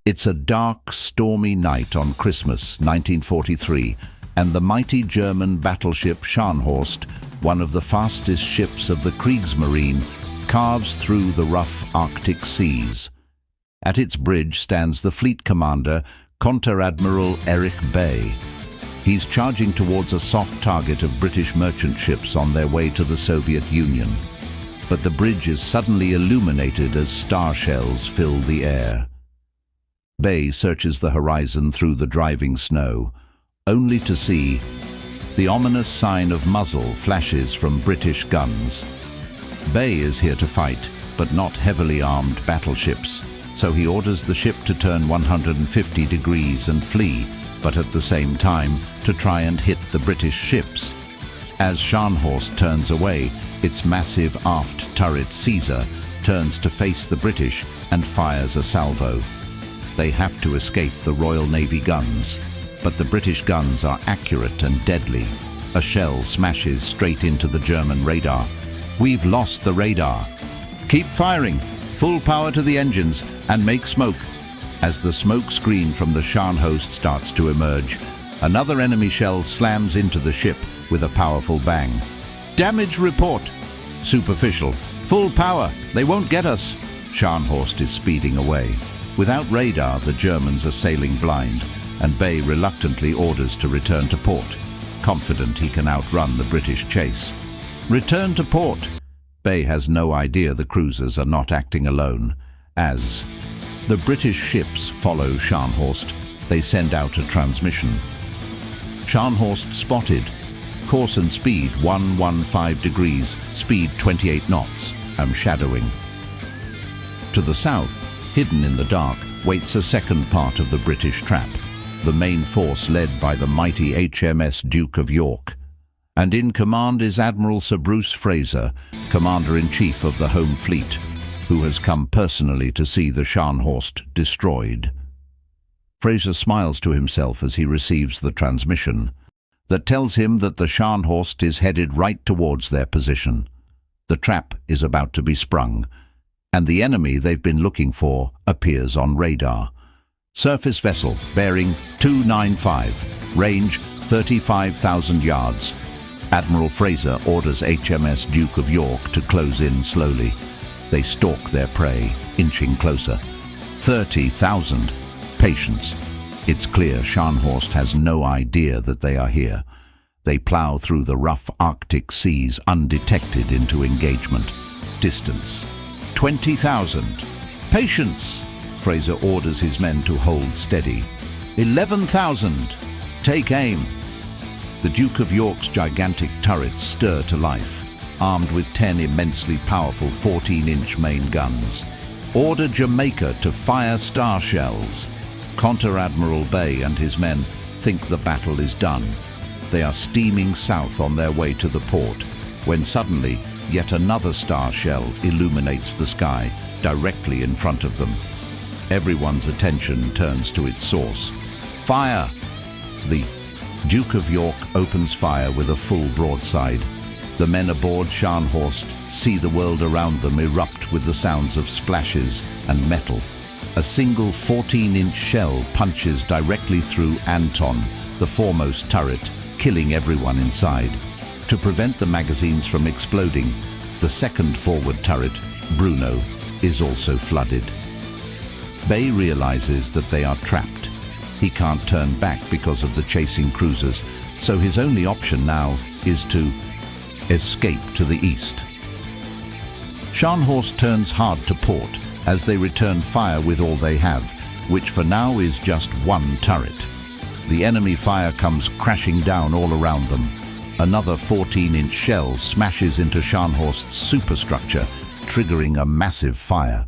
It's a dark, stormy night on Christmas, 1943, and the mighty German battleship Scharnhorst, one of the fastest ships of the Kriegsmarine, carves through the rough Arctic seas. At its bridge stands the fleet commander, Konteradmiral Erich Bay. He's charging towards a soft target of British merchant ships on their way to the Soviet Union. But the bridge is suddenly illuminated as star shells fill the air. Bay searches the horizon through the driving snow, only to see the ominous sign of muzzle flashes from British guns. Bay is here to fight, but not heavily armed battleships, so he orders the ship to turn 150 degrees and flee, but at the same time to try and hit the British ships. As Scharnhorst turns away, its massive aft turret Caesar turns to face the British and fires a salvo. They have to escape the Royal Navy guns, but the British guns are accurate and deadly. A shell smashes straight into the German radar. "We've lost the radar. Keep firing, full power to the engines, and make smoke." As the smoke screen from the Scharnhorst starts to emerge, another enemy shell slams into the ship with a powerful bang. "Damage report." "Superficial. Full power. They won't get us." Scharnhorst is speeding away. Without radar, the Germans are sailing blind, and Bay reluctantly orders to return to port, confident he can outrun the British chase. Return to port. Bay has no idea the cruisers are not acting alone. As the British ships follow Scharnhorst, they send out a transmission. "Scharnhorst spotted. Course and speed 115 degrees, speed 28 knots. Am shadowing." To the south, hidden in the dark, waits a second part of the British trap, the main force led by the mighty HMS Duke of York. And in command is Admiral Sir Bruce Fraser, Commander-in-Chief of the Home Fleet, who has come personally to see the Scharnhorst destroyed. Fraser smiles to himself as he receives the transmission that tells him that the Scharnhorst is headed right towards their position. The trap is about to be sprung, and the enemy they've been looking for appears on radar. Surface vessel bearing 295, range 35,000 yards. Admiral Fraser orders HMS Duke of York to close in slowly. They stalk their prey, inching closer. 30,000. Patience. It's clear Scharnhorst has no idea that they are here. They plow through the rough Arctic seas undetected into engagement. Distance 20,000. Patience! Fraser orders his men to hold steady. 11,000. Take aim. The Duke of York's gigantic turrets stir to life, armed with 10 immensely powerful 14-inch main guns. Order Jamaica to fire star shells. Konteradmiral Bay and his men think the battle is done. They are steaming south on their way to the port, when suddenly yet another star shell illuminates the sky directly in front of them. Everyone's attention turns to its source. Fire! The Duke of York opens fire with a full broadside. The men aboard Scharnhorst see the world around them erupt with the sounds of splashes and metal. A single 14-inch shell punches directly through Anton, the foremost turret, killing everyone inside. To prevent the magazines from exploding, the second forward turret, Bruno, is also flooded. Bay realizes that they are trapped. He can't turn back because of the chasing cruisers, so his only option now is to escape to the east. Scharnhorst turns hard to port as they return fire with all they have, which for now is just one turret. The enemy fire comes crashing down all around them. Another 14-inch shell smashes into Scharnhorst's superstructure, triggering a massive fire.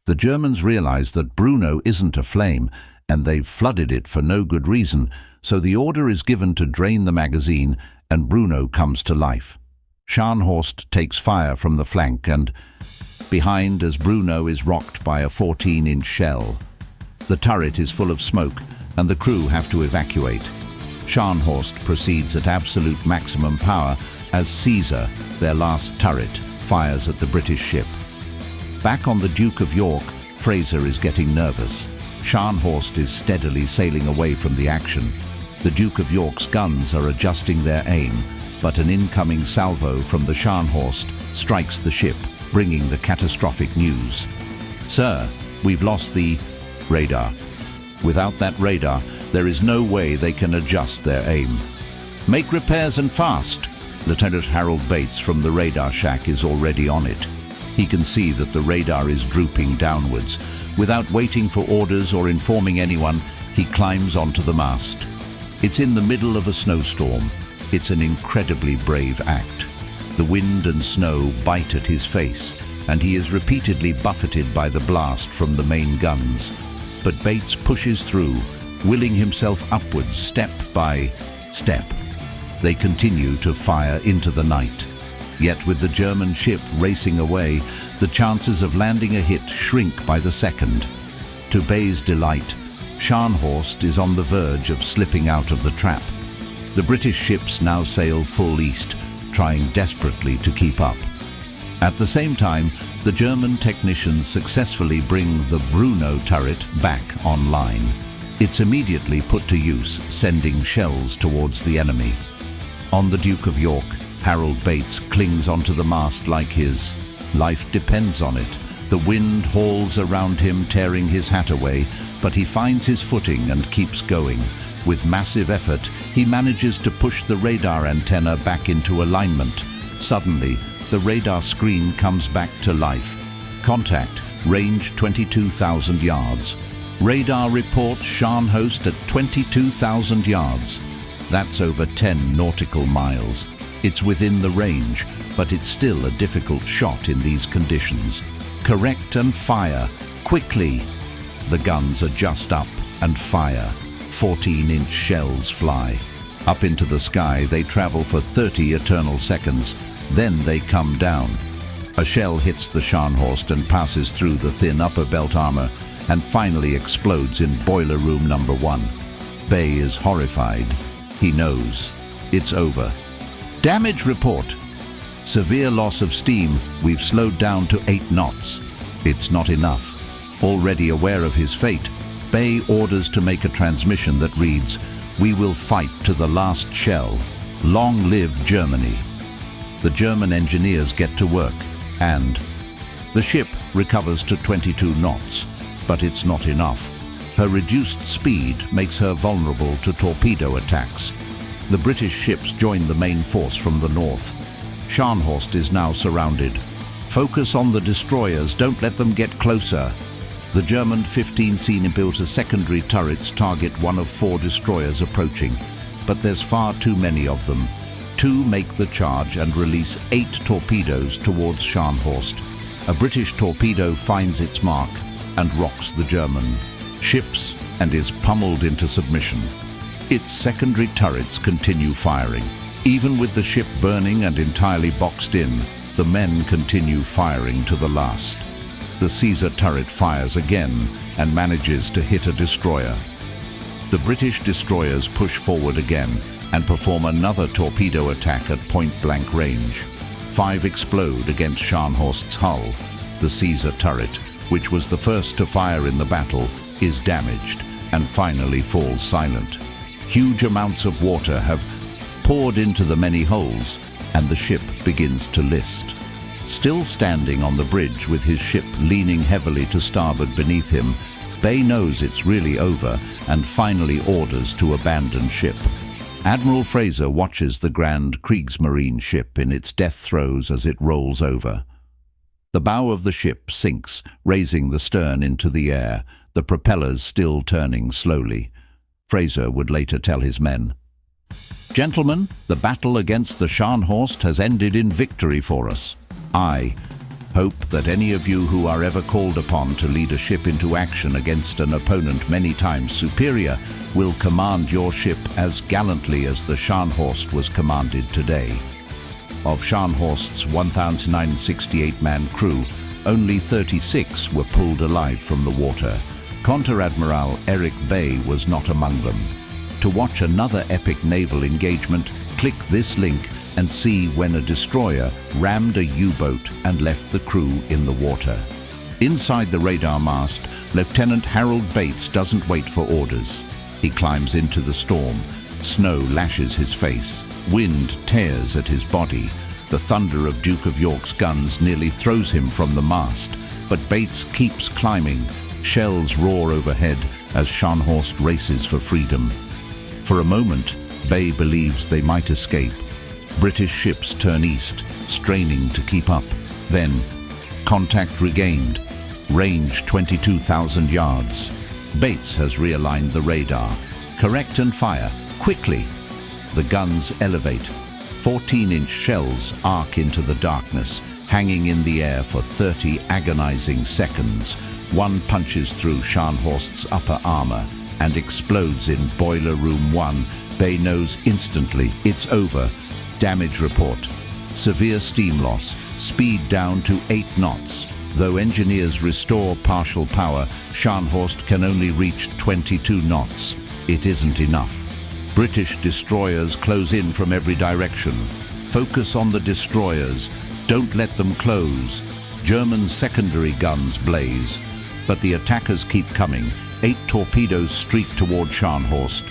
The Germans realize that Bruno isn't aflame, and they've flooded it for no good reason, so the order is given to drain the magazine, and Bruno comes to life. Scharnhorst takes fire from the flank, and behind as Bruno is rocked by a 14-inch shell. The turret is full of smoke, and the crew have to evacuate. Scharnhorst proceeds at absolute maximum power as Caesar, their last turret, fires at the British ship. Back on the Duke of York, Fraser is getting nervous. Scharnhorst is steadily sailing away from the action. The Duke of York's guns are adjusting their aim, but an incoming salvo from the Scharnhorst strikes the ship, bringing the catastrophic news. "Sir, we've lost the radar. Without that radar, there is no way they can adjust their aim. Make repairs and fast." Lieutenant Harold Bates from the radar shack is already on it. He can see that the radar is drooping downwards. Without waiting for orders or informing anyone, he climbs onto the mast. It's in the middle of a snowstorm. It's an incredibly brave act. The wind and snow bite at his face, and he is repeatedly buffeted by the blast from the main guns. But Bates pushes through, willing himself upwards step by step. They continue to fire into the night. Yet with the German ship racing away, the chances of landing a hit shrink by the second. To Bay's delight, Scharnhorst is on the verge of slipping out of the trap. The British ships now sail full east, trying desperately to keep up. At the same time, the German technicians successfully bring the Bruno turret back online. It's immediately put to use, sending shells towards the enemy. On the Duke of York, Harold Bates clings onto the mast like his life depends on it. The wind hauls around him, tearing his hat away, but he finds his footing and keeps going. With massive effort, he manages to push the radar antenna back into alignment. Suddenly, the radar screen comes back to life. Contact, range 22,000 yards. Radar reports Scharnhorst at 22,000 yards. That's over 10 nautical miles. It's within the range, but it's still a difficult shot in these conditions. Correct and fire, quickly. The guns adjust up and fire. 14-inch shells fly. Up into the sky, they travel for 30 eternal seconds. Then they come down. A shell hits the Scharnhorst and passes through the thin upper belt armor and finally explodes in boiler room number 1. Bay is horrified. He knows. It's over. Damage report. Severe loss of steam. We've slowed down to 8 knots. It's not enough. Already aware of his fate, Bay orders to make a transmission that reads, "We will fight to the last shell. Long live Germany." The German engineers get to work, and the ship recovers to 22 knots. But it's not enough. Her reduced speed makes her vulnerable to torpedo attacks. The British ships join the main force from the north. Scharnhorst is now surrounded. Focus on the destroyers, don't let them get closer. The German 15 Seenebilder secondary turrets target one of 4 destroyers approaching, but there's far too many of them. 2 make the charge and release 8 torpedoes towards Scharnhorst. A British torpedo finds its mark and rocks the German ships and is pummeled into submission. Its secondary turrets continue firing. Even with the ship burning and entirely boxed in, the men continue firing to the last. The Caesar turret fires again and manages to hit a destroyer. The British destroyers push forward again and perform another torpedo attack at point-blank range. 5 explode against Scharnhorst's hull. The Caesar turret, which was the first to fire in the battle, is damaged and finally falls silent. Huge amounts of water have poured into the many holes, and the ship begins to list. Still standing on the bridge with his ship leaning heavily to starboard beneath him, Bay knows it's really over and finally orders to abandon ship. Admiral Fraser watches the grand Kriegsmarine ship in its death throes as it rolls over. The bow of the ship sinks, raising the stern into the air, the propellers still turning slowly. Fraser would later tell his men, "Gentlemen, the battle against the Scharnhorst has ended in victory for us. I hope that any of you who are ever called upon to lead a ship into action against an opponent many times superior will command your ship as gallantly as the Scharnhorst was commanded today." Of Scharnhorst's 1,968-man crew, only 36 were pulled alive from the water. Conter-Admiral Eric Bay was not among them. To watch another epic naval engagement, click this link and see when a destroyer rammed a U-boat and left the crew in the water. Inside the radar mast, Lieutenant Harold Bates doesn't wait for orders. He climbs into the storm. Snow lashes his face. Wind tears at his body. The thunder of Duke of York's guns nearly throws him from the mast, but Bates keeps climbing. Shells roar overhead as Scharnhorst races for freedom. For a moment, Bay believes they might escape. British ships turn east, straining to keep up. Then, contact regained. Range 22,000 yards. Bates has realigned the radar. Correct and fire, quickly. The guns elevate. 14-inch shells arc into the darkness, hanging in the air for 30 agonizing seconds. One punches through Scharnhorst's upper armor and explodes in Boiler Room 1. Bay knows instantly it's over. Damage report. Severe steam loss. Speed down to 8 knots. Though engineers restore partial power, Scharnhorst can only reach 22 knots. It isn't enough. British destroyers close in from every direction. Focus on the destroyers. Don't let them close. German secondary guns blaze. But the attackers keep coming. 8 torpedoes streak toward Scharnhorst.